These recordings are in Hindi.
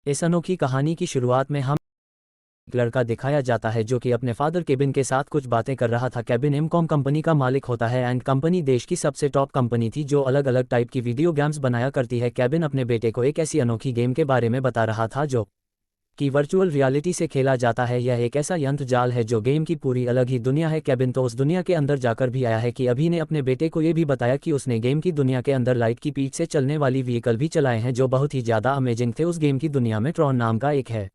इस अनोखी कहानी की शुरुआत में हम एक लड़का दिखाया जाता है जो कि अपने फादर केबिन के साथ कुछ बातें कर रहा था। केबिन एमकॉम कंपनी का मालिक होता है एंड कंपनी देश की सबसे टॉप कंपनी थी जो अलग अलग टाइप की वीडियो गेम्स बनाया करती है। केबिन अपने बेटे को एक ऐसी अनोखी गेम के बारे में बता रहा था जो कि वर्चुअल रियलिटी से खेला जाता है। यह एक ऐसा यंत्र जाल है जो गेम की पूरी अलग ही दुनिया है। केबिन तो उस दुनिया के अंदर जाकर भी आया है कि अभी ने अपने बेटे को ये भी बताया कि उसने गेम की दुनिया के अंदर लाइट की पीठ से चलने वाली व्हीकल भी चलाए हैं जो बहुत ही ज़्यादा अमेजिंग थे। उस गेम की दुनिया में ट्रॉन नाम का एक है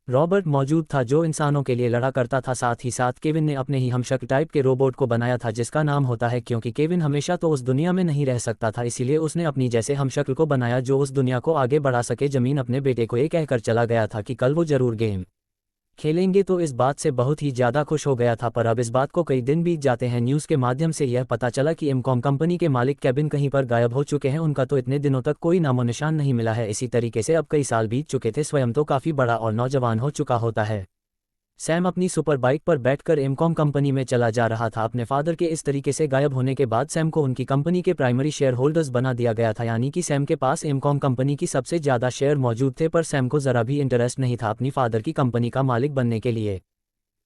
रॉबर्ट मौजूद था जो इंसानों के लिए लड़ा करता था। साथ ही साथ केविन ने अपने ही हमशक्ल टाइप के रोबोट को बनाया था जिसका नाम होता है, क्योंकि केविन हमेशा तो उस दुनिया में नहीं रह सकता था इसीलिए उसने अपनी जैसे हमशक्ल को बनाया जो उस दुनिया को आगे बढ़ा सके। जमीन अपने बेटे को ये कहकर चला गया था कि कल वो जरूर गेम खेलेंगे, तो इस बात से बहुत ही ज़्यादा खुश हो गया था। पर अब इस बात को कई दिन बीत जाते हैं। न्यूज़ के माध्यम से यह पता चला कि एमकॉम कंपनी के मालिक केबिन कहीं पर गायब हो चुके हैं। उनका तो इतने दिनों तक कोई नामो निशान नहीं मिला है। इसी तरीके से अब कई साल बीत चुके थे। स्वयं तो काफ़ी बड़ा और नौजवान हो चुका होता है। सैम अपनी सुपर बाइक पर बैठकर एमकॉम कंपनी में चला जा रहा था। अपने फादर के इस तरीके से गायब होने के बाद सैम को उनकी कंपनी के प्राइमरी शेयर होल्डर्स बना दिया गया था, यानी कि सैम के पास एमकॉम कंपनी की सबसे ज़्यादा शेयर मौजूद थे। पर सैम को ज़रा भी इंटरेस्ट नहीं था अपनी फादर की कंपनी का मालिक बनने के लिए।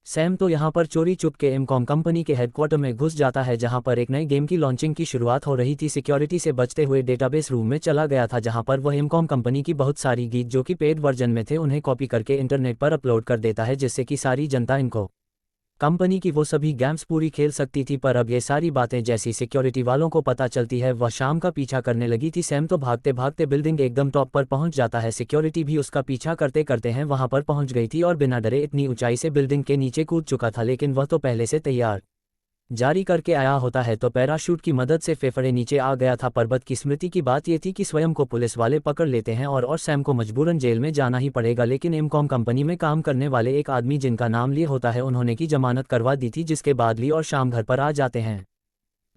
सैम तो यहाँ पर चोरी चुप के एमकॉम कंपनी के हेडक्वार्टर में घुस जाता है जहाँ पर एक नए गेम की लॉन्चिंग की शुरुआत हो रही थी। सिक्योरिटी से बचते हुए डेटाबेस रूम में चला गया था जहाँ पर वह एमकॉम कंपनी की बहुत सारी गीत जो कि पेड वर्जन में थे उन्हें कॉपी करके इंटरनेट पर अपलोड कर देता है जिससे कि सारी जनता इनको कंपनी की वो सभी गेम्स पूरी खेल सकती थी। पर अब ये सारी बातें जैसी सिक्योरिटी वालों को पता चलती है वह शाम का पीछा करने लगी थी। सैम तो भागते भागते बिल्डिंग एकदम टॉप पर पहुंच जाता है। सिक्योरिटी भी उसका पीछा करते करते हैं वहां पर पहुंच गई थी और बिना डरे इतनी ऊंचाई से बिल्डिंग के नीचे कूद चुका था, लेकिन वह तो पहले से तैयार जारी करके आया होता है तो पैराशूट की मदद से फेफड़े नीचे आ गया था। पर बदकिस्मती की बात यह थी कि स्वयं को पुलिस वाले पकड़ लेते हैं और सैम को मजबूरन जेल में जाना ही पड़ेगा। लेकिन एमकॉम कंपनी में काम करने वाले एक आदमी जिनका नाम लिए होता है उन्होंने की जमानत करवा दी थी, जिसके बाद ली और शाम घर पर आ जाते हैं।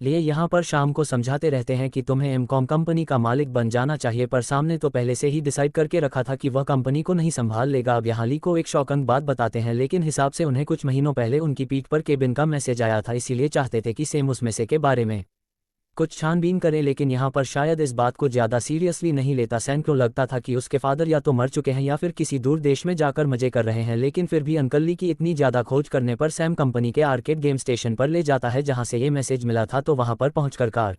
लिए यहाँ पर शाम को समझाते रहते हैं कि तुम्हें एमकॉम कंपनी का मालिक बन जाना चाहिए, पर सामने तो पहले से ही डिसाइड करके रखा था कि वह कंपनी को नहीं संभाल लेगा। अब यहाँ ली को एक शॉकिंग बात बताते हैं, लेकिन हिसाब से उन्हें कुछ महीनों पहले उनकी पीठ पर केबिन का मैसेज आया था, इसीलिए चाहते थे कि सेम उस मैसेज के बारे में कुछ छानबीन करें। लेकिन यहाँ पर शायद इस बात को ज़्यादा सीरियसली नहीं लेता। सैम को लगता था कि उसके फादर या तो मर चुके हैं या फिर किसी दूर देश में जाकर मजे कर रहे हैं। लेकिन फिर भी अंकल ली की इतनी ज़्यादा खोज करने पर सैम कंपनी के आर्केड गेम स्टेशन पर ले जाता है जहाँ से ये मैसेज मिला था। तो वहाँ पर पहुँचकर कार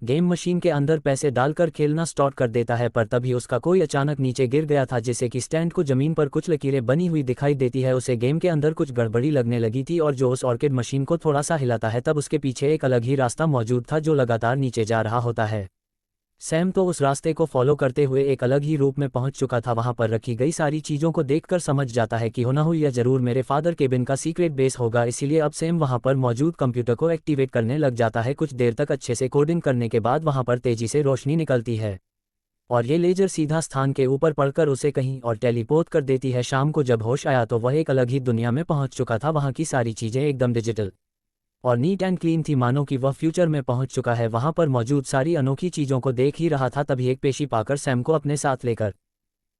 गेम मशीन के अंदर पैसे डालकर खेलना स्टार्ट कर देता है। पर तभी उसका कोई अचानक नीचे गिर गया था जिससे कि स्टैंड को जमीन पर कुछ लकीरें बनी हुई दिखाई देती है। उसे गेम के अंदर कुछ गड़बड़ी लगने लगी थी और जो उस ऑर्किड मशीन को थोड़ा सा हिलाता है तब उसके पीछे एक अलग ही रास्ता मौजूद था जो लगातार नीचे जा रहा होता है। सैम तो उस रास्ते को फॉलो करते हुए एक अलग ही रूप में पहुंच चुका था। वहां पर रखी गई सारी चीज़ों को देखकर समझ जाता है कि हो ना हो यह जरूर मेरे फादर केबिन का सीक्रेट बेस होगा। इसीलिए अब सैम वहां पर मौजूद कंप्यूटर को एक्टिवेट करने लग जाता है। कुछ देर तक अच्छे से कोडिंग करने के बाद वहां पर तेजी से रोशनी निकलती है और ये लेजर सीधा स्थान के ऊपर पड़कर उसे कहीं और टेलीपोर्ट कर देती है। शाम को जब होश आया तो वह एक अलग ही दुनिया में पहुंच चुका था। वहां की सारी चीज़ें एकदम डिजिटल और नीट एंड क्लीन थी, मानो कि वह फ्यूचर में पहुंच चुका है। वहां पर मौजूद सारी अनोखी चीज़ों को देख ही रहा था तभी एक पेशी पाकर सैम को अपने साथ लेकर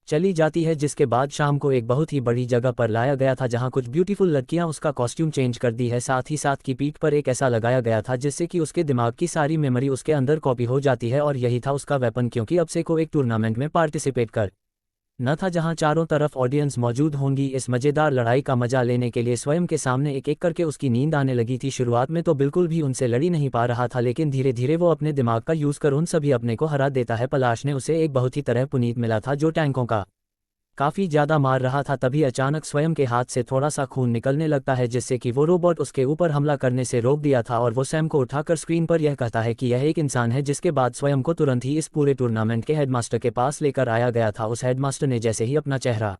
चली जाती है, जिसके बाद शाम को एक बहुत ही बड़ी जगह पर लाया गया था जहां कुछ ब्यूटीफुल लड़कियां उसका कॉस्ट्यूम चेंज कर दी है। साथ ही साथ की पीठ पर एक ऐसा लगाया गया था जिससे कि उसके दिमाग की सारी मेमोरी उसके अंदर कॉपी हो जाती है और यही था उसका वेपन, क्योंकि अब से को एक टूर्नामेंट में पार्टिसिपेट कर न था जहां चारों तरफ ऑडियंस मौजूद होंगी। इस मज़ेदार लड़ाई का मजा लेने के लिए स्वयं के सामने एक एक करके उसकी नींद आने लगी थी। शुरुआत में तो बिल्कुल भी उनसे लड़ी नहीं पा रहा था, लेकिन धीरे धीरे वो अपने दिमाग का यूज़ कर उन सभी अपने को हरा देता है। पलाश ने उसे एक बहुत ही तरह पुनीत मिला था जो टैंकों का काफ़ी ज़्यादा मार रहा था। तभी अचानक स्वयं के हाथ से थोड़ा सा खून निकलने लगता है जिससे कि वो रोबोट उसके ऊपर हमला करने से रोक दिया था और वो सैम को उठाकर स्क्रीन पर यह कहता है कि यह एक इंसान है। जिसके बाद स्वयं को तुरंत ही इस पूरे टूर्नामेंट के हेडमास्टर के पास लेकर आया गया था। उस हेडमास्टर ने जैसे ही अपना चेहरा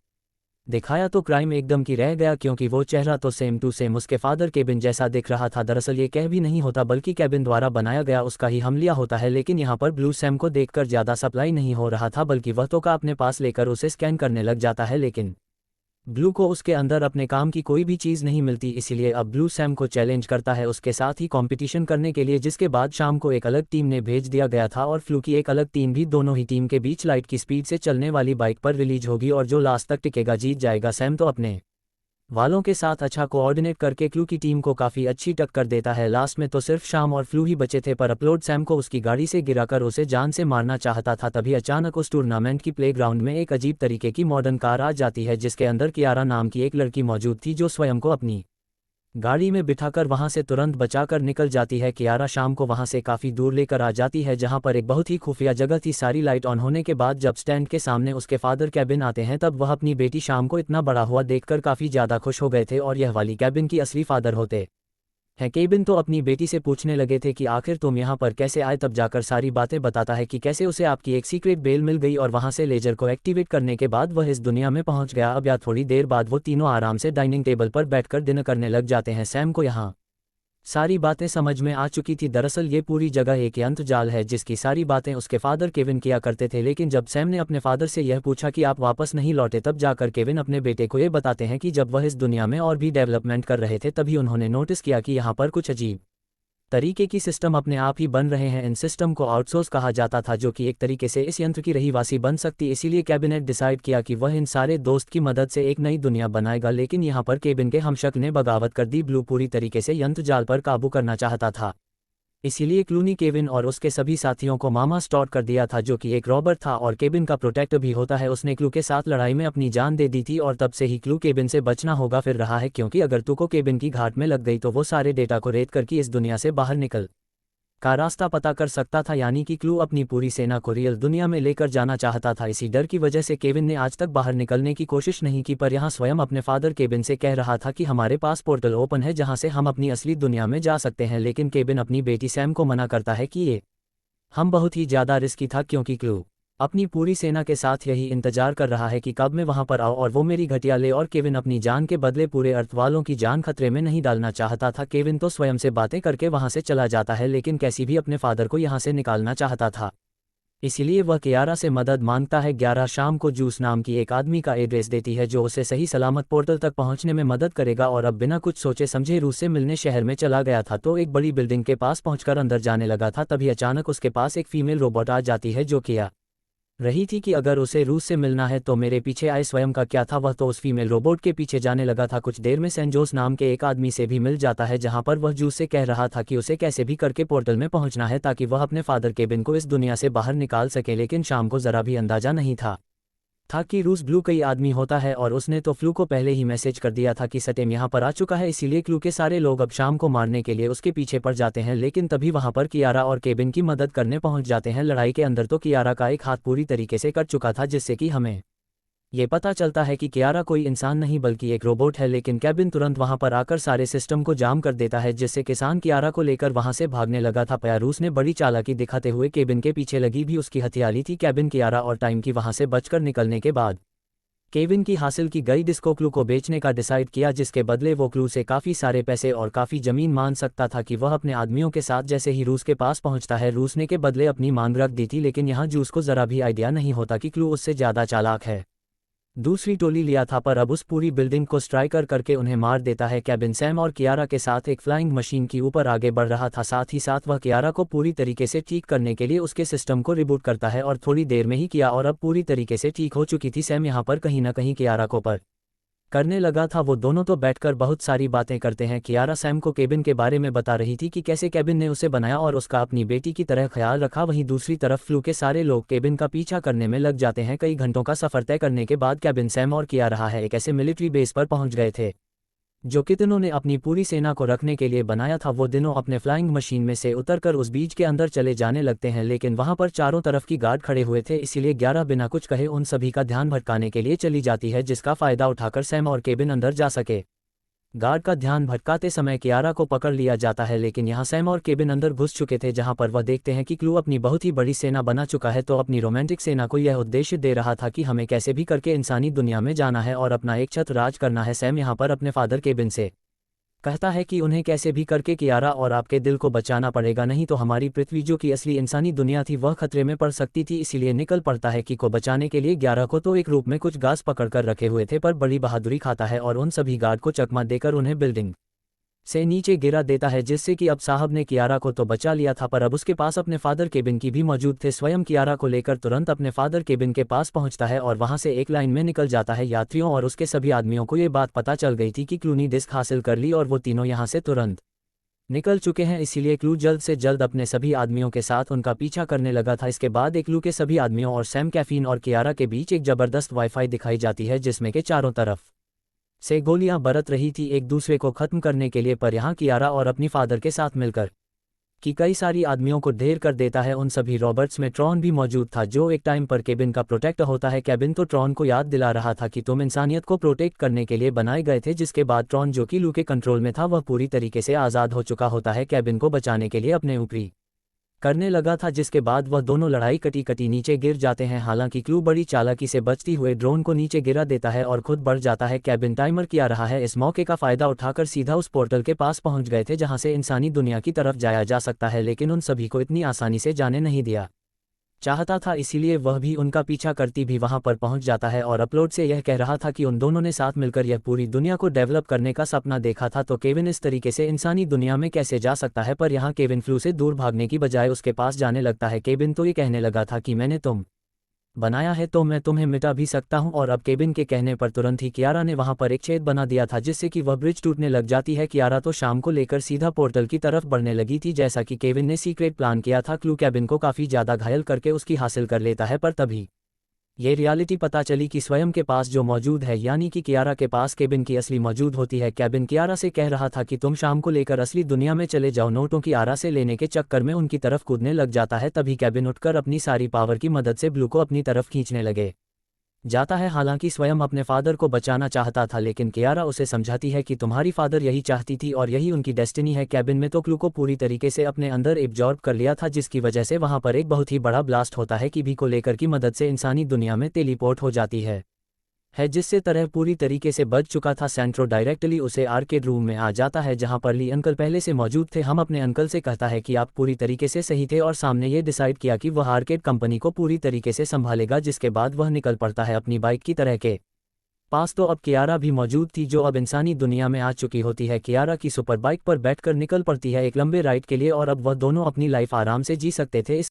दिखाया तो क्राइम एकदम की रह गया, क्योंकि वो चेहरा तो सेम टू सेम उसके फादर केबिन जैसा दिख रहा था। दरअसल ये कह भी नहीं होता बल्कि केबिन द्वारा बनाया गया उसका ही हमलिया होता है। लेकिन यहाँ पर ब्लू सैम को देखकर ज़्यादा सप्लाई नहीं हो रहा था बल्कि वह तो का अपने पास लेकर उसे स्कैन करने लग जाता है, लेकिन ब्लू को उसके अंदर अपने काम की कोई भी चीज़ नहीं मिलती। इसीलिए अब ब्लू सैम को चैलेंज करता है उसके साथ ही कंपटीशन करने के लिए, जिसके बाद शाम को एक अलग टीम ने भेज दिया गया था और फ्लू की एक अलग टीम भी। दोनों ही टीम के बीच लाइट की स्पीड से चलने वाली बाइक पर रिलीज होगी और जो लास्ट तक टिकेगा जीत जाएगा। सैम तो अपने वालों के साथ अच्छा कोऑर्डिनेट करके क्लू की टीम को काफ़ी अच्छी टक्कर देता है। लास्ट में तो सिर्फ शाम और फ्लू ही बचे थे, पर अपलोड सैम को उसकी गाड़ी से गिराकर उसे जान से मारना चाहता था। तभी अचानक उस टूर्नामेंट की प्लेग्राउंड में एक अजीब तरीके की मॉडर्न कार आ जाती है, जिसके अंदर कियारा नाम की एक लड़की मौजूद थी, जो स्वयं को अपनी गाड़ी में बिठाकर वहां से तुरंत बचाकर निकल जाती है। कियारा शाम को वहां से काफ़ी दूर लेकर आ जाती है, जहां पर एक बहुत ही खुफिया जगह थी। सारी लाइट ऑन होने के बाद जब स्टैंड के सामने उसके फादर कैबिन आते हैं, तब वह अपनी बेटी शाम को इतना बड़ा हुआ देखकर काफ़ी ज़्यादा खुश हो गए थे, और यह वाली कैबिन की असली फादर होते हैं। केबिन तो अपनी बेटी से पूछने लगे थे कि आखिर तुम यहाँ पर कैसे आए, तब जाकर सारी बातें बताता है कि कैसे उसे आपकी एक सीक्रेट बेल मिल गई और वहाँ से लेजर को एक्टिवेट करने के बाद वह इस दुनिया में पहुँच गया। अब या थोड़ी देर बाद वो तीनों आराम से डाइनिंग टेबल पर बैठकर डिनर करने लग जाते हैं। सैम को यहाँ सारी बातें समझ में आ चुकी थी। दरअसल ये पूरी जगह एक यंत्र जाल है, जिसकी सारी बातें उसके फादर केविन किया करते थे। लेकिन जब सैम ने अपने फादर से यह पूछा कि आप वापस नहीं लौटे, तब जाकर केविन अपने बेटे को ये बताते हैं कि जब वह इस दुनिया में और भी डेवलपमेंट कर रहे थे, तभी उन्होंने नोटिस किया कि यहाँ पर कुछ अजीब तरीके की सिस्टम अपने आप ही बन रहे हैं। इन सिस्टम को आउटसोर्स कहा जाता था, जो कि एक तरीके से इस यंत्र की रहीवासी बन सकती। इसीलिए कैबिनेट डिसाइड किया कि वह इन सारे दोस्त की मदद से एक नई दुनिया बनाएगा। लेकिन यहाँ पर केबिन के हमशक्ल ने बगावत कर दी। ब्लू पूरी तरीके से यंत्र जाल पर काबू करना चाहता था, इसीलिए क्लूनी केविन और उसके सभी साथियों को मामा स्टॉर्ट कर दिया था, जो कि एक रॉबर था और केबिन का प्रोटेक्टर भी होता है। उसने क्लू के साथ लड़ाई में अपनी जान दे दी थी, और तब से ही क्लू केबिन से बचना होगा फिर रहा है, क्योंकि अगर तू को केबिन की घाट में लग गई तो वो सारे डेटा को रेद करके इस दुनिया से बाहर निकल का रास्ता पता कर सकता था। यानी कि क्लू अपनी पूरी सेना को रियल दुनिया में लेकर जाना चाहता था। इसी डर की वजह से केविन ने आज तक बाहर निकलने की कोशिश नहीं की, पर यहाँ स्वयं अपने फादर केविन से कह रहा था कि हमारे पास पोर्टल ओपन है, जहाँ से हम अपनी असली दुनिया में जा सकते हैं। लेकिन केविन अपनी बेटी सैम को मना करता है कि ये हम बहुत ही ज़्यादा रिस्की था, क्योंकि क्लू अपनी पूरी सेना के साथ यही इंतजार कर रहा है कि कब मैं वहां पर आऊं और वो मेरी घटिया ले। और केविन अपनी जान के बदले पूरे अर्थ वालों की जान खतरे में नहीं डालना चाहता था। केविन तो स्वयं से बातें करके वहां से चला जाता है, लेकिन कैसी भी अपने फादर को यहां से निकालना चाहता था, इसीलिए वह कियारा से मदद मांगता है। 11 शाम को जूस नाम की एक आदमी का एड्रेस देती है, जो उसे सही सलामत पोर्टल तक पहुंचने में मदद करेगा। और अब बिना कुछ सोचे समझे रूस से मिलने शहर में चला गया था, तो एक बड़ी बिल्डिंग के पास पहुंचकर अंदर जाने लगा था। तभी अचानक उसके पास एक फीमेल रोबोट आ जाती है, जो किया रही थी कि अगर उसे रूस से मिलना है तो मेरे पीछे आए। स्वयं का क्या था, वह तो उस फीमेल रोबोट के पीछे जाने लगा था। कुछ देर में सेंजोस नाम के एक आदमी से भी मिल जाता है, जहां पर वह जूस से कह रहा था कि उसे कैसे भी करके पोर्टल में पहुंचना है, ताकि वह अपने फादर केबिन को इस दुनिया से बाहर निकाल सके। लेकिन शाम को जरा भी अंदाजा नहीं था कि रूस ब्लू कई आदमी होता है, और उसने तो फ्लू को पहले ही मैसेज कर दिया था कि सटेम यहाँ पर आ चुका है। इसीलिए क्लू के सारे लोग अब शाम को मारने के लिए उसके पीछे पड़ जाते हैं। लेकिन तभी वहां पर कियारा और केबिन की मदद करने पहुंच जाते हैं। लड़ाई के अंदर तो कियारा का एक हाथ पूरी तरीके से कट चुका था, जिससे कि हमें ये पता चलता है कि कियारा कोई इंसान नहीं बल्कि एक रोबोट है। लेकिन केबिन तुरंत वहां पर आकर सारे सिस्टम को जाम कर देता है, जिससे किसान कियारा को लेकर वहां से भागने लगा था। प्यारूस ने बड़ी चालाकी दिखाते हुए केबिन के पीछे लगी भी उसकी हथियारी थी। केबिन कियारा और टाइम की वहां से बचकर निकलने के बाद केविन की हासिल की गई डिस्को क्लू को बेचने का डिसाइड किया, जिसके बदले वो क्लू से काफ़ी सारे पैसे और काफ़ी ज़मीन मान सकता था कि वह अपने आदमियों के साथ जैसे ही रूस के पास पहुंचता है, रूस ने के बदले अपनी मांग रख दी थी। लेकिन यहाँ जूस को ज़रा भी आइडिया नहीं होता कि क्लू उससे ज़्यादा चालाक है। दूसरी टोली लिया था, पर अब उस पूरी बिल्डिंग को स्ट्राइकर करके उन्हें मार देता है। केबिन सैम और कियारा के साथ एक फ्लाइंग मशीन की ऊपर आगे बढ़ रहा था। साथ ही साथ वह कियारा को पूरी तरीके से ठीक करने के लिए उसके सिस्टम को रिबूट करता है, और थोड़ी देर में ही किया और अब पूरी तरीके से ठीक हो चुकी थी। सैम यहाँ पर कहीं ना कहीं कियारा को पर करने लगा था। वो दोनों तो बैठकर बहुत सारी बातें करते हैं। कियारा सैम को केबिन के बारे में बता रही थी कि कैसे केबिन ने उसे बनाया और उसका अपनी बेटी की तरह ख्याल रखा। वहीं दूसरी तरफ फ्लू के सारे लोग केबिन का पीछा करने में लग जाते हैं। कई घंटों का सफर तय करने के बाद केबिन सैम और कियारा है एक ऐसे मिलिट्री बेस पर पहुंच गए थे, जो कि तीनों ने अपनी पूरी सेना को रखने के लिए बनाया था। वो दिनों अपने फ्लाइंग मशीन में से उतरकर उस बीच के अंदर चले जाने लगते हैं, लेकिन वहां पर चारों तरफ की गार्ड खड़े हुए थे। इसीलिए 11 बिना कुछ कहे उन सभी का ध्यान भटकाने के लिए चली जाती है, जिसका फायदा उठाकर सैम और केबिन अंदर जा सके। गार्ड का ध्यान भटकाते समय कियारा को पकड़ लिया जाता है, लेकिन यहाँ सैम और केबिन अंदर घुस चुके थे, जहाँ पर वह देखते हैं कि क्लू अपनी बहुत ही बड़ी सेना बना चुका है। तो अपनी रोमांटिक सेना को यह उद्देश्य दे रहा था कि हमें कैसे भी करके इंसानी दुनिया में जाना है और अपना एक छत्र राज करना है। सैम यहाँ पर अपने फादर केबिन से कहता है कि उन्हें कैसे भी करके कियारा और आपके दिल को बचाना पड़ेगा, नहीं तो हमारी पृथ्वी जो कि असली इंसानी दुनिया थी वह खतरे में पड़ सकती थी। इसीलिए निकल पड़ता है कि को बचाने के लिए 11 को तो एक रूप में कुछ घास पकड़कर रखे हुए थे, पर बड़ी बहादुरी खाता है और उन सभी गार्ड को चकमा देकर उन्हें बिल्डिंग से नीचे गिरा देता है, जिससे कि अब साहब ने कियारा को तो बचा लिया था, पर अब उसके पास अपने फादर केबिन की भी मौजूद थे। स्वयं कियारा को लेकर तुरंत अपने फादर केबिन के पास पहुंचता है और वहां से एक लाइन में निकल जाता है। यात्रियों और उसके सभी आदमियों को ये बात पता चल गई थी कि क्लू ने डिस्क हासिल कर ली और वो तीनों यहाँ से तुरंत निकल चुके हैं, इसीलिए क्लू जल्द से जल्द अपने सभी आदमियों के साथ उनका पीछा करने लगा था। इसके बाद एक क्लू के सभी आदमियों और सैम, कैफीन और कियारा के बीच एक जबरदस्त वाईफाई दिखाई जाती है, जिसमें के चारों तरफ से गोलियां बरत रही थी एक दूसरे को खत्म करने के लिए। पर यहाँ कियारा और अपनी फादर के साथ मिलकर कि कई सारी आदमियों को ढेर कर देता है। उन सभी रॉबर्ट्स में ट्रॉन भी मौजूद था, जो एक टाइम पर केबिन का प्रोटेक्टर होता है। केबिन तो ट्रॉन को याद दिला रहा था कि तुम इंसानियत को प्रोटेक्ट करने के लिए बनाए गए थे, जिसके बाद ट्रॉन, जो कि लू के कंट्रोल में था, वह पूरी तरीके से आज़ाद हो चुका होता है, केबिन को बचाने के लिए अपने ऊपरी करने लगा था, जिसके बाद वह दोनों लड़ाई कटी नीचे गिर जाते हैं। हालांकि क्लू बड़ी चालाकी से बचती हुए ड्रोन को नीचे गिरा देता है और खुद बढ़ जाता है। केबिन टाइमर किया रहा है, इस मौके का फायदा उठाकर सीधा उस पोर्टल के पास पहुंच गए थे जहां से इंसानी दुनिया की तरफ जाया जा सकता है, लेकिन उन सभी को इतनी आसानी से जाने नहीं दिया चाहता था, इसीलिए वह भी उनका पीछा करती भी वहां पर पहुंच जाता है और अपलोड से यह कह रहा था कि उन दोनों ने साथ मिलकर यह पूरी दुनिया को डेवलप करने का सपना देखा था, तो केविन इस तरीके से इंसानी दुनिया में कैसे जा सकता है। पर यहाँ केविन फ्लू से दूर भागने की बजाय उसके पास जाने लगता है। केविन तो ये कहने लगा था कि मैंने तुम बनाया है तो मैं तुम्हें मिटा भी सकता हूं, और अब केबिन के कहने पर तुरंत ही कियारा ने वहां पर एक छेद बना दिया था, जिससे कि वह ब्रिज टूटने लग जाती है। कियारा तो शाम को लेकर सीधा पोर्टल की तरफ बढ़ने लगी थी, जैसा कि केविन ने सीक्रेट प्लान किया था। क्लू केबिन को काफी ज्यादा घायल करके उसकी हासिल कर लेता है, पर तभी ये रियलिटी पता चली कि स्वयं के पास जो मौजूद है, यानी कि कियारा के पास केबिन की असली मौजूद होती है। केबिन कियारा से कह रहा था कि तुम शाम को लेकर असली दुनिया में चले जाओ। नोटों की आरा से लेने के चक्कर में उनकी तरफ कूदने लग जाता है, तभी केबिन उठकर अपनी सारी पावर की मदद से ब्लू को अपनी तरफ खींचने लगे जाता है। हालांकि स्वयं अपने फादर को बचाना चाहता था, लेकिन कियारा उसे समझाती है कि तुम्हारी फादर यही चाहती थी और यही उनकी डेस्टिनी है। केबिन में तो क्लू को पूरी तरीके से अपने अंदर एब्जॉर्ब कर लिया था, जिसकी वजह से वहां पर एक बहुत ही बड़ा ब्लास्ट होता है कि भी को लेकर की मदद से इंसानी दुनिया में टेलीपोर्ट हो जाती है, जिससे तरह पूरी तरीके से बच चुका था। सेंट्रो डायरेक्टली उसे आर्केड रूम में आ जाता है, जहां पर ली अंकल पहले से मौजूद थे। हम अपने अंकल से कहता है कि आप पूरी तरीके से सही थे, और सामने ये डिसाइड किया कि वह आर्केड कंपनी को पूरी तरीके से संभालेगा, जिसके बाद वह निकल पड़ता है अपनी बाइक की तरह के पास। तो अब कियारा भी मौजूद थी, जो अब इंसानी दुनिया में आ चुकी होती है। कियारा की सुपर बाइक पर बैठकर निकल पड़ती है एक लंबे राइड के लिए, और अब वह दोनों अपनी लाइफ आराम से जी सकते थे।